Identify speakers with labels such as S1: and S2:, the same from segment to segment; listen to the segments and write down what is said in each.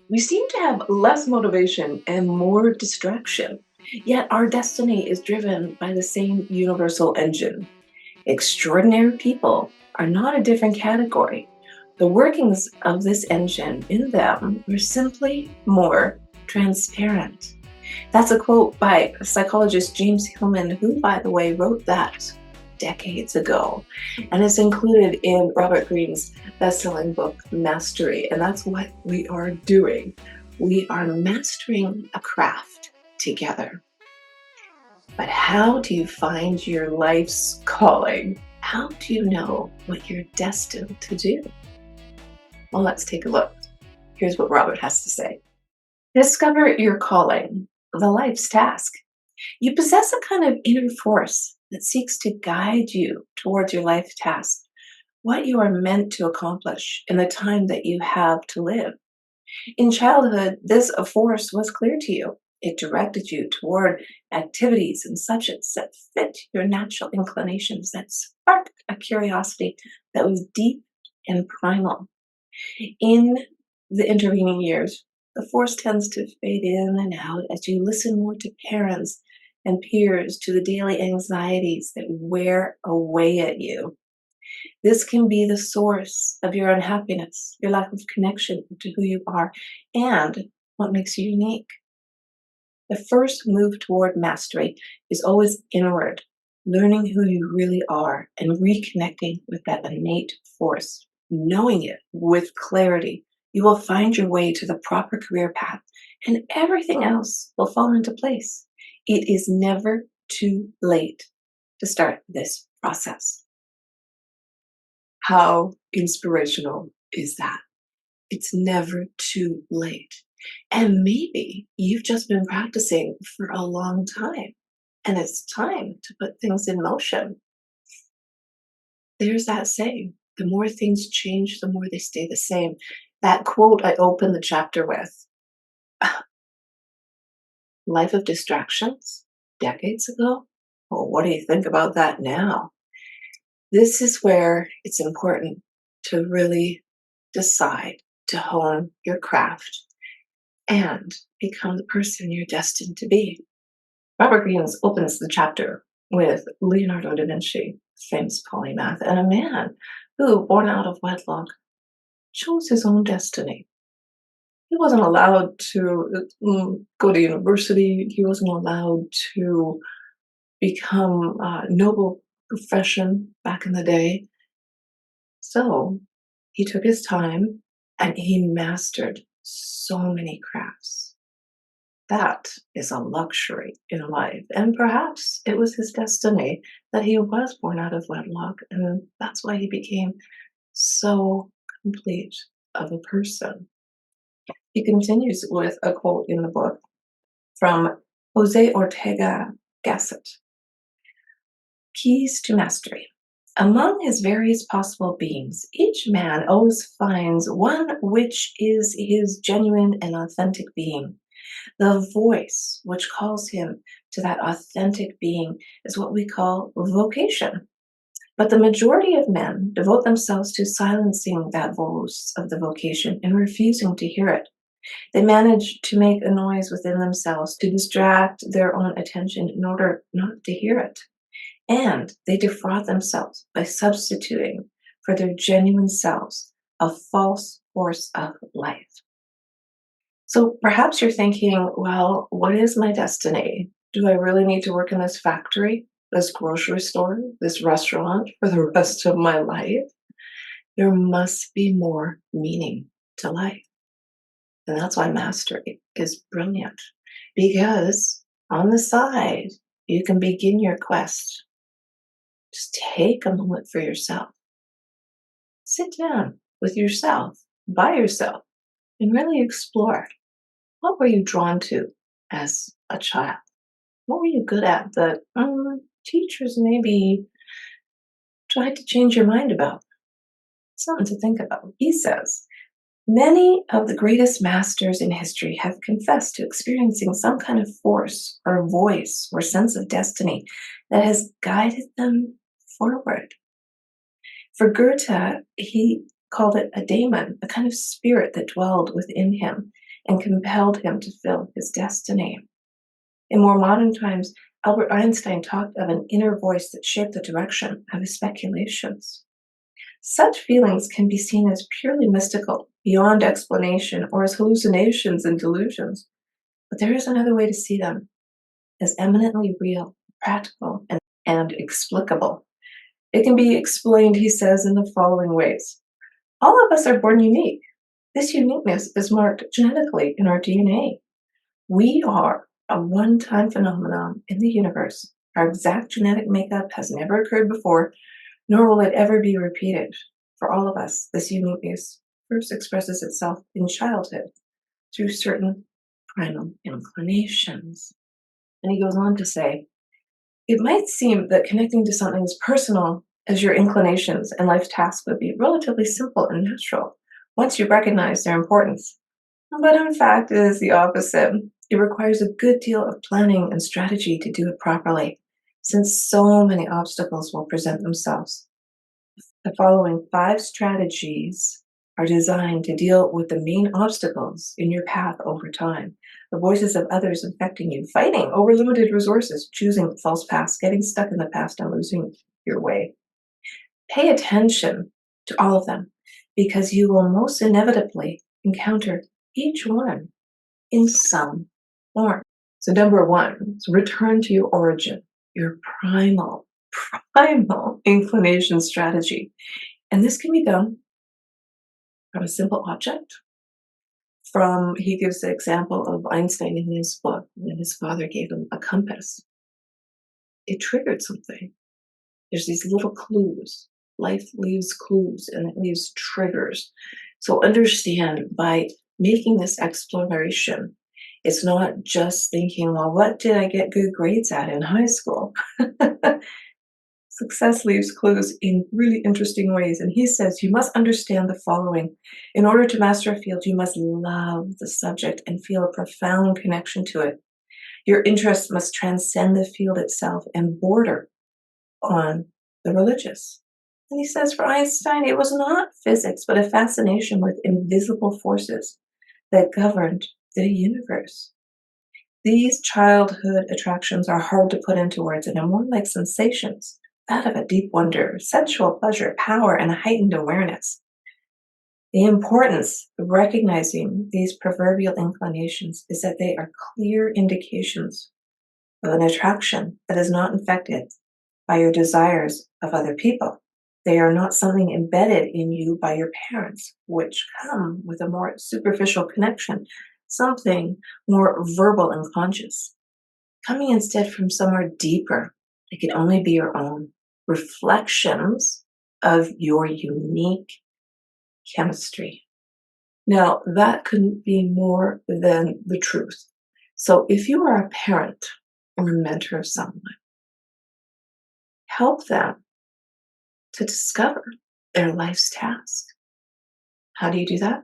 S1: We seem to have less motivation and more distraction, yet our destiny is driven by the same universal engine. Extraordinary people are not a different category. The workings of this engine in them are simply more transparent. That's a quote by psychologist James Hillman, who, by the way, wrote that decades ago. And it's included in Robert Greene's best-selling book, Mastery. And that's what we are doing. We are mastering a craft together. But how do you find your life's calling? How do you know what you're destined to do? Well, let's take a look. Here's what Robert has to say. Discover your calling, the life's task. You possess a kind of inner force that seeks to guide you towards your life task, what you are meant to accomplish in the time that you have to live. In childhood, this force was clear to you. It directed you toward activities and subjects that fit your natural inclinations, that sparked a curiosity that was deep and primal. In the intervening years, the force tends to fade in and out as you listen more to parents and peers, to the daily anxieties that wear away at you. This can be the source of your unhappiness, your lack of connection to who you are, and what makes you unique. The first move toward mastery is always inward, learning who you really are and reconnecting with that innate force. Knowing it with clarity, you will find your way to the proper career path, and everything else will fall into place. It is never too late to start this process. How inspirational is that? It's never too late. And maybe you've just been practicing for a long time, and it's time to put things in motion. There's that saying, the more things change, the more they stay the same. That quote I opened the chapter with, life of distractions, decades ago? Well, what do you think about that now? This is where it's important to really decide to hone your craft and become the person you're destined to be. Robert Greene opens the chapter with Leonardo da Vinci, famous polymath, and a man who, born out of wedlock, chose his own destiny. He wasn't allowed to go to university. He wasn't allowed to become a noble profession back in the day. So he took his time and he mastered so many crafts. That is a luxury in life. And perhaps it was his destiny that he was born out of wedlock. And that's why he became so complete of a person. He continues with a quote in the book from Jose Ortega Gasset. Keys to mastery. Among his various possible beings, each man always finds one which is his genuine and authentic being. The voice which calls him to that authentic being is what we call vocation. But the majority of men devote themselves to silencing that voice of the vocation and refusing to hear it. They manage to make a noise within themselves to distract their own attention in order not to hear it. And they defraud themselves by substituting for their genuine selves a false force of life. So perhaps you're thinking, well, what is my destiny? Do I really need to work in this factory, this grocery store, this restaurant for the rest of my life? There must be more meaning to life. And that's why mastery is brilliant, because on the side, you can begin your quest. Just take a moment for yourself. Sit down with yourself, by yourself, and really explore. What were you drawn to as a child? What were you good at that teachers maybe tried to change your mind about? Something to think about. He says, many of the greatest masters in history have confessed to experiencing some kind of force or voice or sense of destiny that has guided them forward. For Goethe, he called it a daemon, a kind of spirit that dwelled within him. and compelled him to fill his destiny. In more modern times, Albert Einstein talked of an inner voice that shaped the direction of his speculations. Such feelings can be seen as purely mystical, beyond explanation, or as hallucinations and delusions. But there is another way to see them, as eminently real, practical, and explicable. It can be explained, he says, in the following ways. All of us are born unique. This uniqueness is marked genetically in our DNA. We are a one-time phenomenon in the universe. Our exact genetic makeup has never occurred before, nor will it ever be repeated. For all of us, this uniqueness first expresses itself in childhood through certain primal inclinations. And he goes on to say, it might seem that connecting to something as personal as your inclinations and life tasks would be relatively simple and natural once you recognize their importance. But in fact, it is the opposite. It requires a good deal of planning and strategy to do it properly, since so many obstacles will present themselves. The following 5 strategies are designed to deal with the main obstacles in your path over time. The voices of others affecting you, fighting over limited resources, choosing false paths, getting stuck in the past and losing your way. Pay attention to all of them, because you will most inevitably encounter each one in some form. So number 1, so return to your origin, your primal inclination strategy. And this can be done from a simple object. He gives the example of Einstein in his book when his father gave him a compass. It triggered something. There's these little clues. Life leaves clues and it leaves triggers. So understand, by making this exploration, it's not just thinking, well, what did I get good grades at in high school? Success leaves clues in really interesting ways. And he says you must understand the following. In order to master a field, you must love the subject and feel a profound connection to it. Your interest must transcend the field itself and border on the religious. And he says for Einstein, it was not physics, but a fascination with invisible forces that governed the universe. These childhood attractions are hard to put into words and are more like sensations, that of a deep wonder, sensual pleasure, power, and a heightened awareness. The importance of recognizing these proverbial inclinations is that they are clear indications of an attraction that is not infected by your desires of other people. They are not something embedded in you by your parents, which come with a more superficial connection, something more verbal and conscious, coming instead from somewhere deeper. It can only be your own reflections of your unique chemistry. Now, that couldn't be more than the truth. So if you are a parent or a mentor of someone, help them to discover their life's task. How do you do that?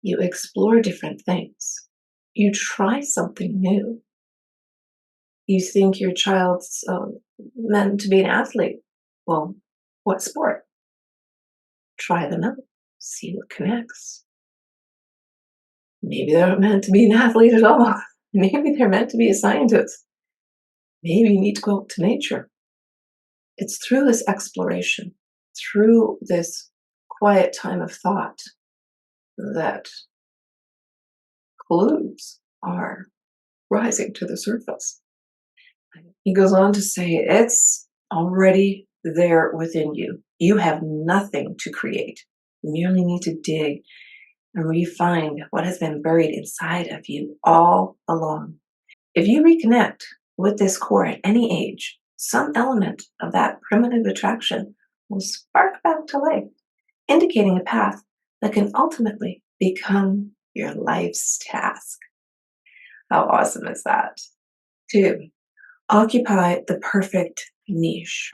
S1: You explore different things. You try something new. You think your child's meant to be an athlete. Well, what sport? Try them out. See what connects. Maybe they're not meant to be an athlete at all. Maybe they're meant to be a scientist. Maybe you need to go out to nature. It's through this exploration, through this quiet time of thought, that clues are rising to the surface. He goes on to say, it's already there within you. You have nothing to create. You merely need to dig and refine what has been buried inside of you all along. If you reconnect with this core at any age, some element of that primitive attraction will spark back to life, indicating a path that can ultimately become your life's task. How awesome is that? 2, occupy the perfect niche.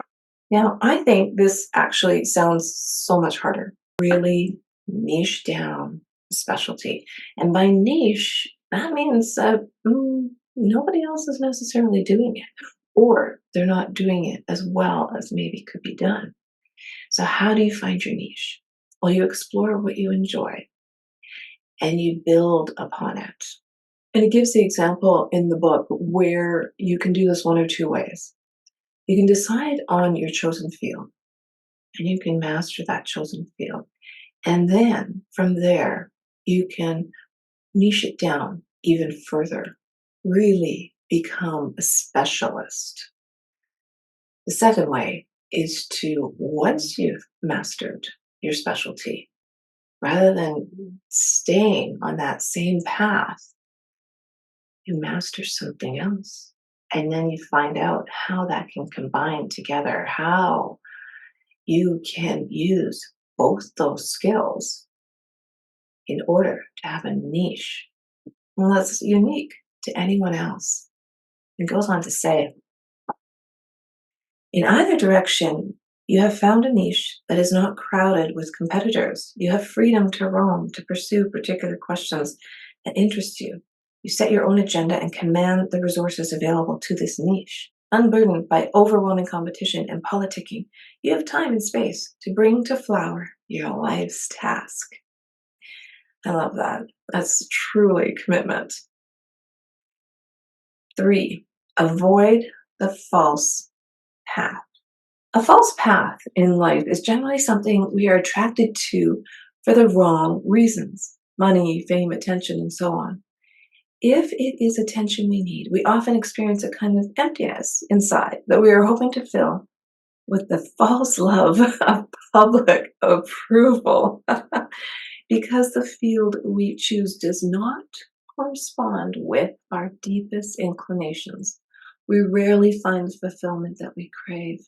S1: Now, I think this actually sounds so much harder. Really niche down a specialty. And by niche, that means nobody else is necessarily doing it, or they're not doing it as well as maybe could be done. So how do you find your niche? Well, you explore what you enjoy. and you build upon it. And it gives the example in the book where you can do this one or two ways. You can decide on your chosen field and you can master that chosen field. And then from there, you can niche it down even further, really become a specialist. The second way is to, once you've mastered your specialty, rather than staying on that same path, you master something else. And then you find out how that can combine together, how you can use both those skills in order to have a niche that's unique to anyone else. It goes on to say, in either direction, you have found a niche that is not crowded with competitors. You have freedom to roam, to pursue particular questions that interest you. You set your own agenda and command the resources available to this niche. Unburdened by overwhelming competition and politicking, you have time and space to bring to flower your life's task. I love that. That's truly commitment. 3, avoid the false path. A false path in life is generally something we are attracted to for the wrong reasons: money, fame, attention, and so on. If it is attention we need, we often experience a kind of emptiness inside that we are hoping to fill with the false love of public approval. Because the field we choose does not correspond with our deepest inclinations, we rarely find the fulfillment that we crave.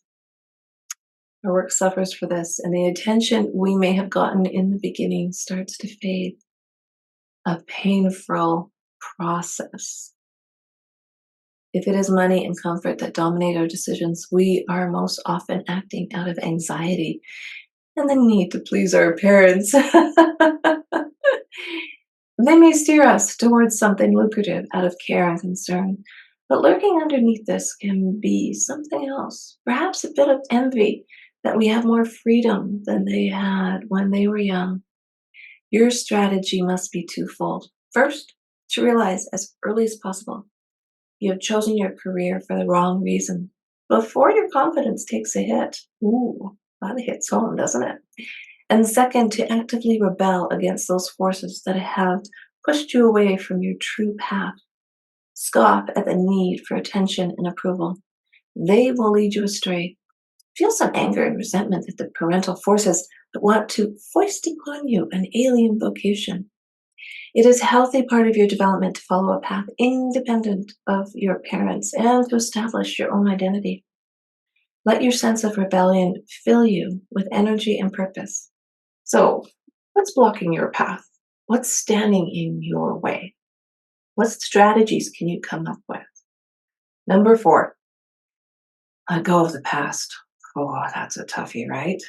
S1: Our work suffers for this, and the attention we may have gotten in the beginning starts to fade. A painful process. If it is money and comfort that dominate our decisions, we are most often acting out of anxiety and the need to please our parents. They may steer us towards something lucrative out of care and concern, but lurking underneath this can be something else, perhaps a bit of envy that we have more freedom than they had when they were young. Your strategy must be twofold. First, to realize as early as possible you have chosen your career for the wrong reason before your confidence takes a hit. Ooh, that hits home, doesn't it? And second, to actively rebel against those forces that have pushed you away from your true path. Scoff at the need for attention and approval. They will lead you astray. Feel some anger and resentment at the parental forces that want to foist upon you an alien vocation. It is a healthy part of your development to follow a path independent of your parents and to establish your own identity. Let your sense of rebellion fill you with energy and purpose. So, what's blocking your path? What's standing in your way? What strategies can you come up with? Number 4, let go of the past. Oh, that's a toughie, right?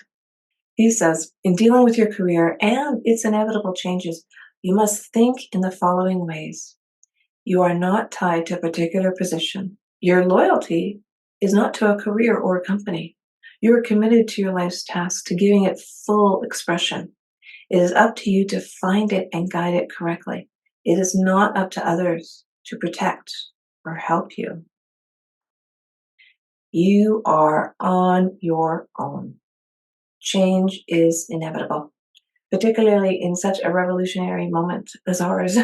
S1: He says, in dealing with your career and its inevitable changes, you must think in the following ways. You are not tied to a particular position. Your loyalty is not to a career or a company. You are committed to your life's task, to giving it full expression. It is up to you to find it and guide it correctly. It is not up to others to protect or help you. You are on your own. Change is inevitable, particularly in such a revolutionary moment as ours.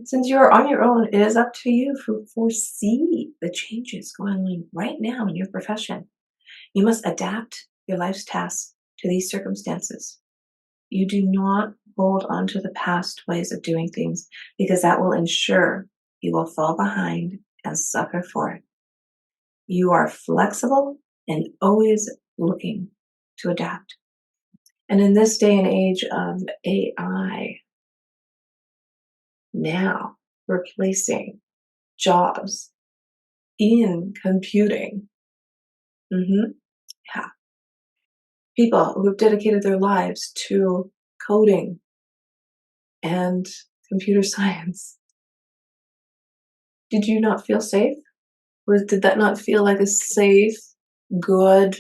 S1: Since you are on your own, it is up to you to foresee the changes going on right now in your profession. You must adapt your life's tasks to these circumstances. You do not hold on to the past ways of doing things because that will ensure you will fall behind and suffer for it. You are flexible and always looking to adapt. And in this day and age of AI, now replacing jobs in computing, yeah, people who've dedicated their lives to coding and computer science. Did you not feel safe? Did that not feel like a safe, good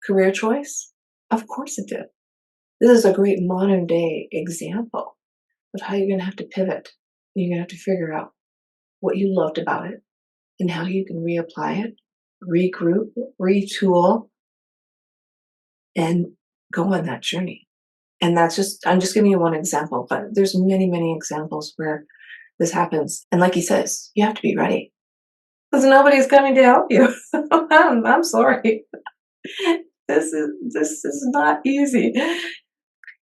S1: career choice? Of course it did. This is a great modern day example of how you're going to have to pivot. You're going to have to figure out what you loved about it and how you can reapply it, regroup, retool, and go on that journey. And I'm just giving you one example, but there's many, many examples where this happens. And like he says, you have to be ready because nobody's coming to help you. I'm sorry. This is not easy.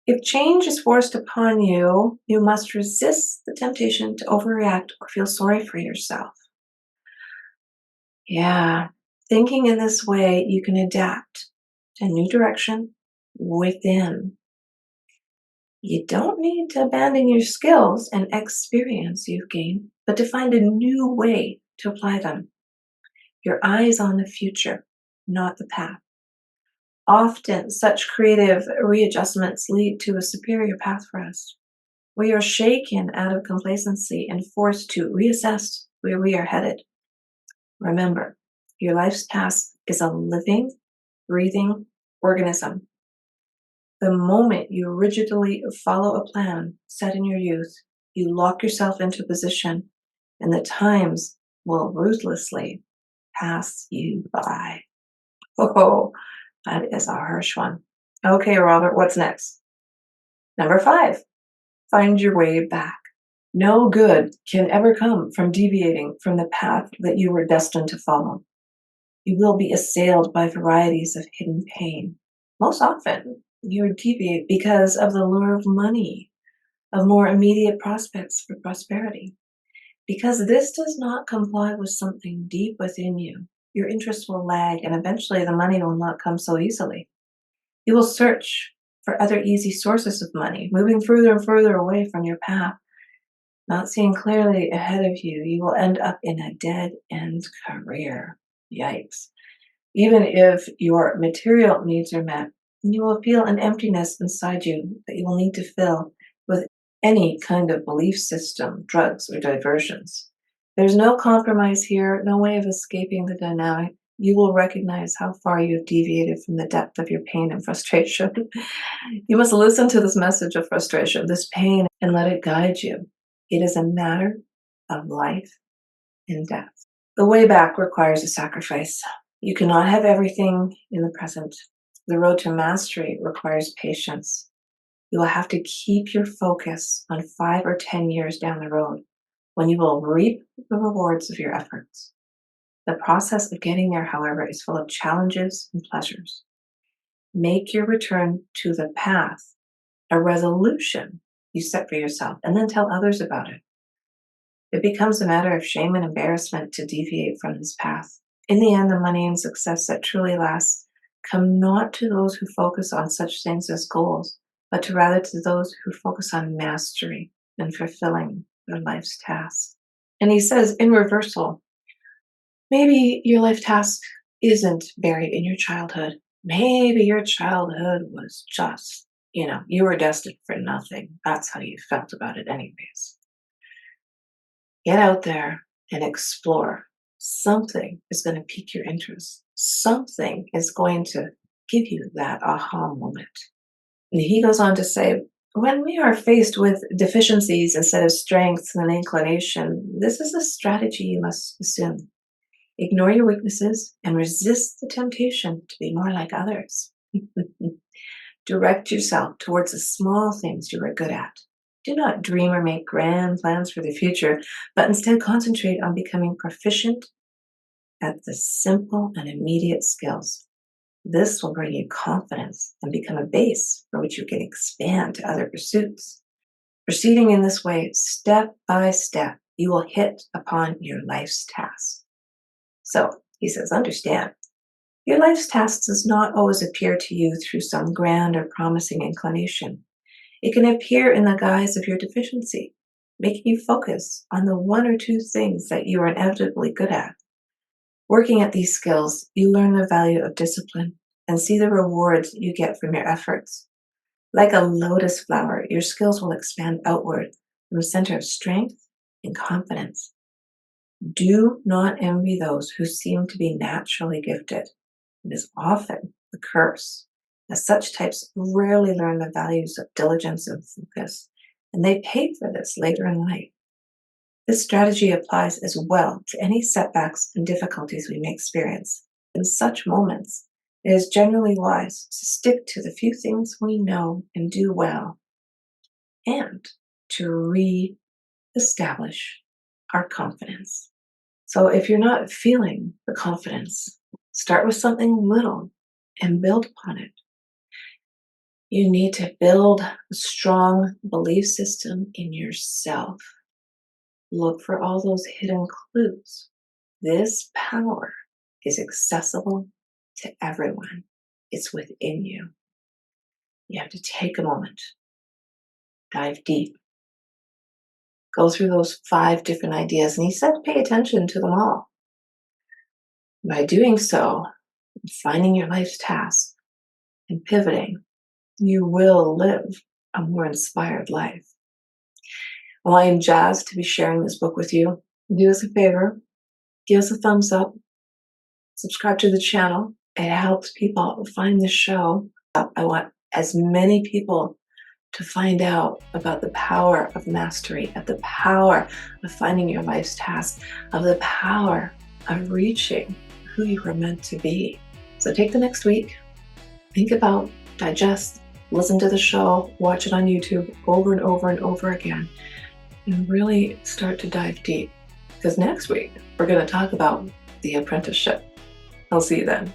S1: If change is forced upon you, you must resist the temptation to overreact or feel sorry for yourself. Yeah. Thinking in this way, you can adapt to a new direction within. You don't need to abandon your skills and experience you've gained, but to find a new way to apply them. Your eyes on the future, not the past. Often, such creative readjustments lead to a superior path for us. We are shaken out of complacency and forced to reassess where we are headed. Remember, your life's task is a living, breathing organism. The moment you rigidly follow a plan set in your youth, you lock yourself into position, and the times will ruthlessly pass you by. Oh, that is a harsh one. Okay, Robert, what's next? Number 5, find your way back. No good can ever come from deviating from the path that you were destined to follow. You will be assailed by varieties of hidden pain. Most often, you deviate because of the lure of money, of more immediate prospects for prosperity. Because this does not comply with something deep within you, your interest will lag and eventually the money will not come so easily. You will search for other easy sources of money, moving further and further away from your path. Not seeing clearly ahead of you, you will end up in a dead-end career. Yikes. Even if your material needs are met, you will feel an emptiness inside you that you will need to fill with any kind of belief system, drugs, or diversions. There's no compromise here, no way of escaping the dynamic. You will recognize how far you've deviated from the depth of your pain and frustration. You must listen to this message of frustration, this pain, and let it guide you. It is a matter of life and death. The way back requires a sacrifice. You cannot have everything in the present. The road to mastery requires patience. You will have to keep your focus on 5 or 10 years down the road when you will reap the rewards of your efforts. The process of getting there, however, is full of challenges and pleasures. Make your return to the path a resolution you set for yourself, and then tell others about it. It becomes a matter of shame and embarrassment to deviate from this path. In the end, the money and success that truly lasts come not to those who focus on such things as goals, but rather to those who focus on mastery and fulfilling their life's task. And he says, in reversal, maybe your life task isn't buried in your childhood. Maybe your childhood was just, you were destined for nothing. That's how you felt about it, anyways. Get out there and explore. Something is going to pique your interest. Something is going to give you that aha moment. And he goes on to say, when we are faced with deficiencies instead of strengths and inclination, this is a strategy you must assume. Ignore your weaknesses and resist the temptation to be more like others. Direct yourself towards the small things you are good at. Do not dream or make grand plans for the future, but instead concentrate on becoming proficient at the simple and immediate skills. This will bring you confidence and become a base for which you can expand to other pursuits. Proceeding in this way, step by step, you will hit upon your life's task. So, he says, understand, your life's task does not always appear to you through some grand or promising inclination. It can appear in the guise of your deficiency, making you focus on the 1 or 2 things that you are inevitably good at. Working at these skills, you learn the value of discipline and see the rewards you get from your efforts. Like a lotus flower, your skills will expand outward from a center of strength and confidence. Do not envy those who seem to be naturally gifted. It is often the curse, as such types rarely learn the values of diligence and focus. and they pay for this later in life. This strategy applies as well to any setbacks and difficulties we may experience. In such moments, it is generally wise to stick to the few things we know and do well, and to re-establish our confidence. So if you're not feeling the confidence, start with something little and build upon it. You need to build a strong belief system in yourself. Look for all those hidden clues. This power is accessible to everyone. It's within you. You have to take a moment, dive deep, go through those 5 different ideas, and he said pay attention to them all. By doing so, finding your life's task and pivoting, you will live a more inspired life. Well, I am jazzed to be sharing this book with you. Do us a favor, give us a thumbs up, subscribe to the channel. It helps people find the show. I want as many people to find out about the power of mastery, of the power of finding your life's task, of the power of reaching who you were meant to be. So take the next week, think about, digest, listen to the show, watch it on YouTube over and over and over again, and really start to dive deep. Because next week, we're going to talk about the apprenticeship. I'll see you then.